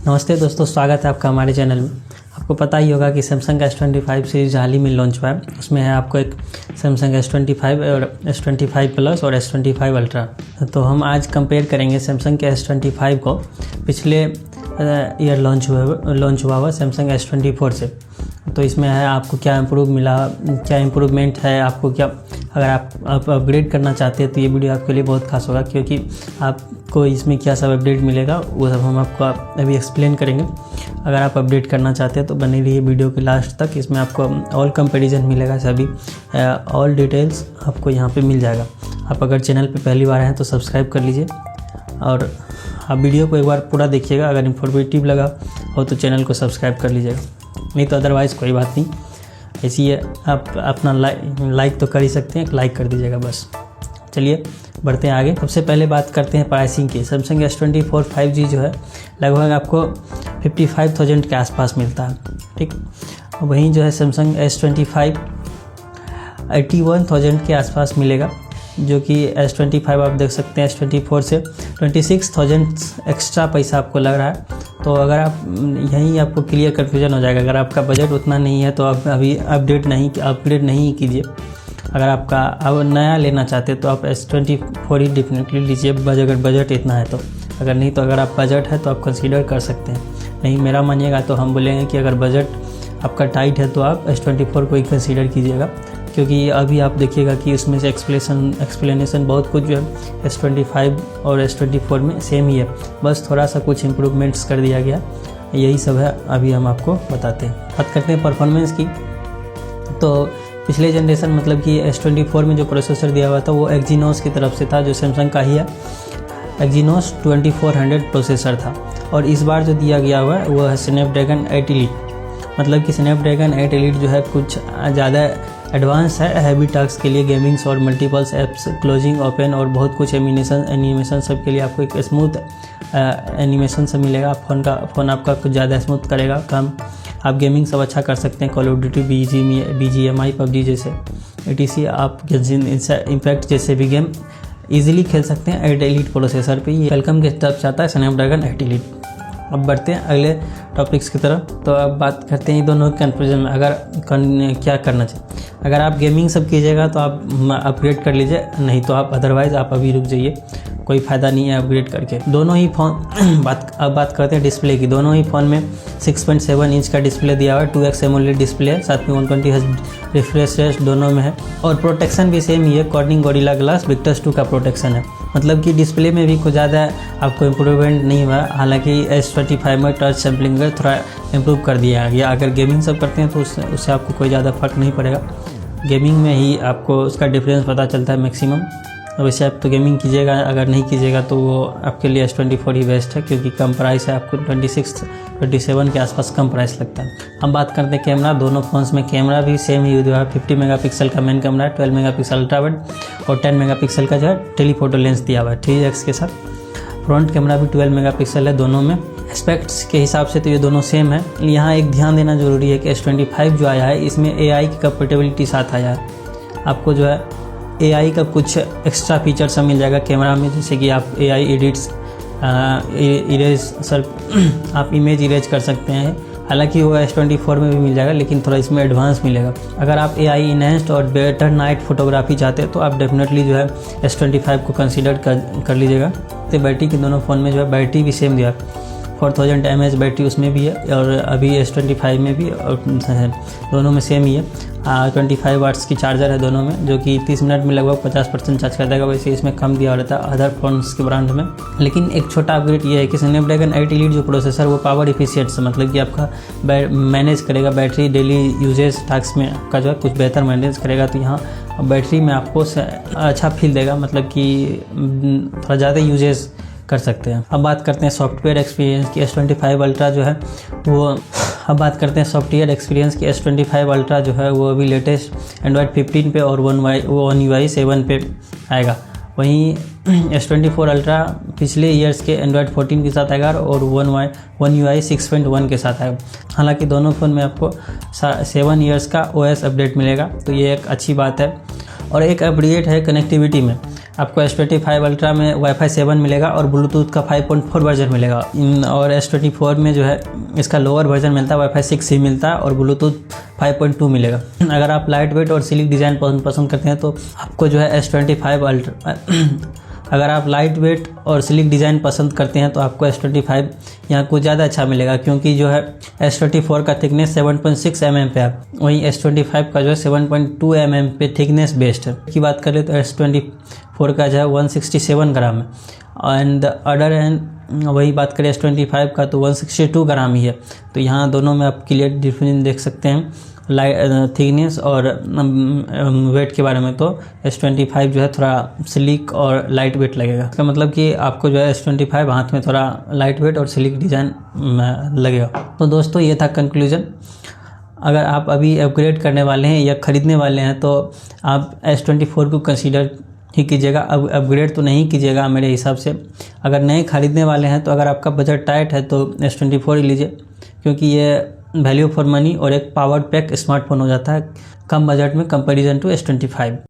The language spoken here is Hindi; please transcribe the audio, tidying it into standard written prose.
नमस्ते दोस्तों, स्वागत है आपका हमारे चैनल में। आपको पता ही होगा कि सैमसंग S25 सीरीज हाल ही में लॉन्च हुआ है। उसमें है आपको एक सैमसंग S25 और S25 प्लस और S25 अल्ट्रा। तो हम आज कंपेयर करेंगे सैमसंग के S25 को पिछले ईयर लॉन्च हुआ हुआ सैमसंग S24 से। तो इसमें है आपको क्या इम्प्रूवमेंट है, आपको क्या, अगर आप अपग्रेड करना चाहते हैं तो ये वीडियो आपके लिए बहुत खास होगा, क्योंकि आपको इसमें क्या सब अपडेट मिलेगा वो सब हम आपको अभी एक्सप्लेन करेंगे। अगर आप अपडेट करना चाहते हैं तो बने रहिए वीडियो के लास्ट तक। इसमें आपको ऑल कंपैरिजन मिलेगा, सभी ऑल डिटेल्स आपको यहाँ पे मिल जाएगा। आप अगर चैनल पे पहली बार हैं तो सब्सक्राइब कर लीजिए और आप वीडियो को एक बार पूरा देखिएगा। अगर इन्फॉर्मेटिव लगा हो तो चैनल को सब्सक्राइब कर लीजिएगा, नहीं तो अदरवाइज़ कोई बात नहीं। ऐसी है, आप अपना लाइक तो कर ही सकते हैं, लाइक कर दीजिएगा बस। चलिए बढ़ते हैं आगे। सबसे पहले बात करते हैं प्राइसिंग की। सैमसंग S24 5G जो है लगभग आपको 55,000 के आसपास मिलता है, ठीक। वहीं जो है सैमसंग S25 81,000 के आसपास मिलेगा, जो कि S25 आप देख सकते हैं S24 से 26,000 एक्स्ट्रा पैसा आपको लग रहा है। तो अगर आप यहीं आपको क्लियर कन्फ्यूजन हो जाएगा। अगर आपका बजट उतना नहीं है तो आप अभी अपग्रेड नहीं कीजिए। अगर आपका अब नया लेना चाहते तो आप S24 ही डेफिनेटली लीजिए, अगर बजट इतना है तो। अगर नहीं तो अगर आप बजट है तो आप कंसीडर कर सकते हैं। नहीं मेरा मानिएगा तो हम बोलेंगे कि अगर बजट आपका टाइट है तो आप S24 को ही कंसीडर कीजिएगा, क्योंकि अभी आप देखिएगा कि उसमें से एक्सप्लेनेशन बहुत कुछ जो है S25 और S24 में सेम ही है, बस थोड़ा सा कुछ इम्प्रूवमेंट्स कर दिया गया, यही सब है। अभी हम आपको बताते हैं। बात करते हैं परफॉर्मेंस की। तो पिछले जनरेशन मतलब कि S24 में जो प्रोसेसर दिया हुआ था वो एक्जीनोस की तरफ से था, जो सैमसंग का ही है। एक्जीनोस 2400 प्रोसेसर था, और इस बार जो दिया गया हुआ है वो है स्नैपड्रैगन 8 एलीट। मतलब कि स्नैपड्रैगन 8 एलीट जो है कुछ ज़्यादा एडवांस है हैवी टास्क के लिए, गेमिंग्स और मल्टीपल्स एप्स, क्लोजिंग, ओपन और बहुत कुछ एनिमेशन सब के लिए आपको एक स्मूथ एनिमेशन सब मिलेगा। फ़ोन आपका कुछ ज़्यादा स्मूथ करेगा काम। आप गेमिंग सब अच्छा कर सकते हैं, call of duty, BGMI, PUBG जैसे etc। आप इम्पैक्ट जैसे भी गेम इजीली खेल सकते हैं 8 एलीट प्रोसेसर पे। ये वेलकम के तरफ से आता है स्नैपड्रैगन 8 एलीट। अब बढ़ते हैं अगले टॉपिक्स की तरफ। तो अब बात करते हैं इन दोनों कन्फ्यूजन में अगर क्या करना चाहिए। अगर आप गेमिंग सब कीजिएगा तो आप अपग्रेड कर लीजिए, नहीं तो आप अदरवाइज़ आप अभी रुक जाइए, कोई फ़ायदा नहीं है अपग्रेड करके। दोनों ही फ़ोन अब बात करते हैं डिस्प्ले की। दोनों ही फ़ोन में 6.7 इंच का डिस्प्ले दिया हुआ है, 2x AMOLED डिस्प्ले है, साथ में 120Hz रिफ्रेश रेट दोनों में है, और प्रोटेक्शन भी सेम ही है। कॉर्निंग गोरिल्ला ग्लास विक्टर्स 2 का प्रोटेक्शन है। मतलब कि डिस्प्ले में भी कुछ ज़्यादा आपको इम्प्रूवमेंट नहीं हुआ। हालांकि S25 में टच सैम्पलिंग थोड़ा इम्प्रूव कर दिया गया। अगर गेमिंग सब करते हैं तो उससे आपको कोई ज़्यादा फर्क नहीं पड़ेगा। गेमिंग में ही आपको उसका डिफरेंस पता चलता है मैक्सिमम। वैसे आप तो गेमिंग कीजिएगा, अगर नहीं कीजिएगा तो वो आपके लिए S24 ही बेस्ट है, क्योंकि कम प्राइस है। आपको 27 के आसपास कम प्राइस लगता है। हम बात करते हैं कैमरा। दोनों फ़ोन्स में कैमरा भी सेम ही हुआ है। 50 मेगापिक्सल का मेन कैमरा है, 12 मेगापिक्सल अल्ट्रा वाइड और 10 मेगापिक्सल का जो है टेलीफोटो लेंस दिया हुआ है 3x के साथ। फ्रंट कैमरा भी 12 मेगापिक्सल है दोनों में। एस्पेक्ट्स के हिसाब से तो ये दोनों सेम है। यहाँ एक ध्यान देना जरूरी है कि S25 जो आया है इसमें AI की कंपेटेबिलिटी साथ आया है। आपको जो है AI का कुछ एक्स्ट्रा फीचर सब मिल जाएगा कैमरा में, जैसे कि आप AI एडिट्स आप इमेज इरेज कर सकते हैं। हालांकि वो S24 में भी मिल जाएगा, लेकिन थोड़ा इसमें एडवांस मिलेगा। अगर आप AI इनहेंस्ड और बेटर नाइट फोटोग्राफी चाहते हैं तो आप डेफिनेटली जो है S25 को कंसीडर कर लीजिएगा। तो बैटरी की दोनों फ़ोन में जो है बैटरी भी सेम दिया है, 4000 mAh बैटरी उसमें भी है और अभी S25 में भी, और दोनों में सेम ही है। 25 वाट्स की चार्जर है दोनों में, जो कि 30 मिनट में लगभग 50% चार्ज कर देगा। वैसे इसमें कम दिया रहता है अदर फोन्स के ब्रांड में। लेकिन एक छोटा अपग्रेड ये है कि स्नैपड्रैगन 8 एलीट जो प्रोसेसर वो पावर इफिशिएंट है, मतलब कि आपका मैनेज करेगा बैटरी, डेली यूजेज टास्क में आपका जो है कुछ बेहतर मैनेज करेगा। तो यहाँ बैटरी में आपको अच्छा फील देगा, मतलब कि थोड़ा ज़्यादा यूजेज कर सकते हैं। अब बात करते हैं सॉफ्टवेयर एक्सपीरियंस की। S25 अल्ट्रा जो है वो अब बात करते हैं सॉफ्टवेयर एक्सपीरियंस की। S25 अल्ट्रा जो है वो अभी लेटेस्ट एंड्रॉयड 15 पे और One UI 7 पे आएगा। वहीं S24 अल्ट्रा पिछले ईयर्स के एंड्रॉयड 14 के साथ आएगा और One UI 6.1 के साथ आएगा। हालांकि दोनों फ़ोन में आपको 7 ईयर्स का OS अपडेट मिलेगा, तो ये एक अच्छी बात है। और एक अपडेट है कनेक्टिविटी में। आपको S25 अल्ट्रा में वाईफाई 7 मिलेगा और ब्लूटूथ का 5.4 वर्जन मिलेगा। और S24 में जो है इसका लोअर वर्जन मिलता है, वाईफाई 6 ही मिलता है और ब्लूटूथ 5.2 मिलेगा। अगर आप लाइट वेट और स्लीक डिज़ाइन पसंद करते हैं तो आपको जो है S25 अल्ट्रा अगर आप लाइट वेट और स्लीक डिज़ाइन पसंद करते हैं तो आपको S25 यहाँ कुछ ज़्यादा अच्छा मिलेगा, क्योंकि जो है S24 का थिकनेस 7.6 mm पे है, वहीं S25 का जो है 7.2 mm पे थिकनेस बेस्ड है। की बात करें तो S24 का जो है 167 ग्राम है एंड अदर एंड वही बात करें S25 का तो 162 ग्राम ही है। तो यहाँ दोनों में आप क्लियर डिफरेंस देख सकते हैं थिकनेस और वेट के बारे में। तो S25 जो है थोड़ा स्लीक और लाइट वेट लगेगा। इसका मतलब कि आपको जो है S25 हाथ में थोड़ा लाइट वेट और स्लीक डिज़ाइन लगेगा। तो दोस्तों ये था कंक्लूजन। अगर आप अभी अपग्रेड करने वाले हैं या ख़रीदने वाले हैं तो आप S24 को कंसीडर ही कीजिएगा, अब अपग्रेड तो नहीं कीजिएगा मेरे हिसाब से। अगर नए ख़रीदने वाले हैं तो अगर आपका बजट टाइट है तो S24 ही लीजिए, क्योंकि ये वैल्यू फॉर मनी और एक पावर पैक स्मार्टफोन हो जाता है कम बजट में कंपैरिजन टू S25।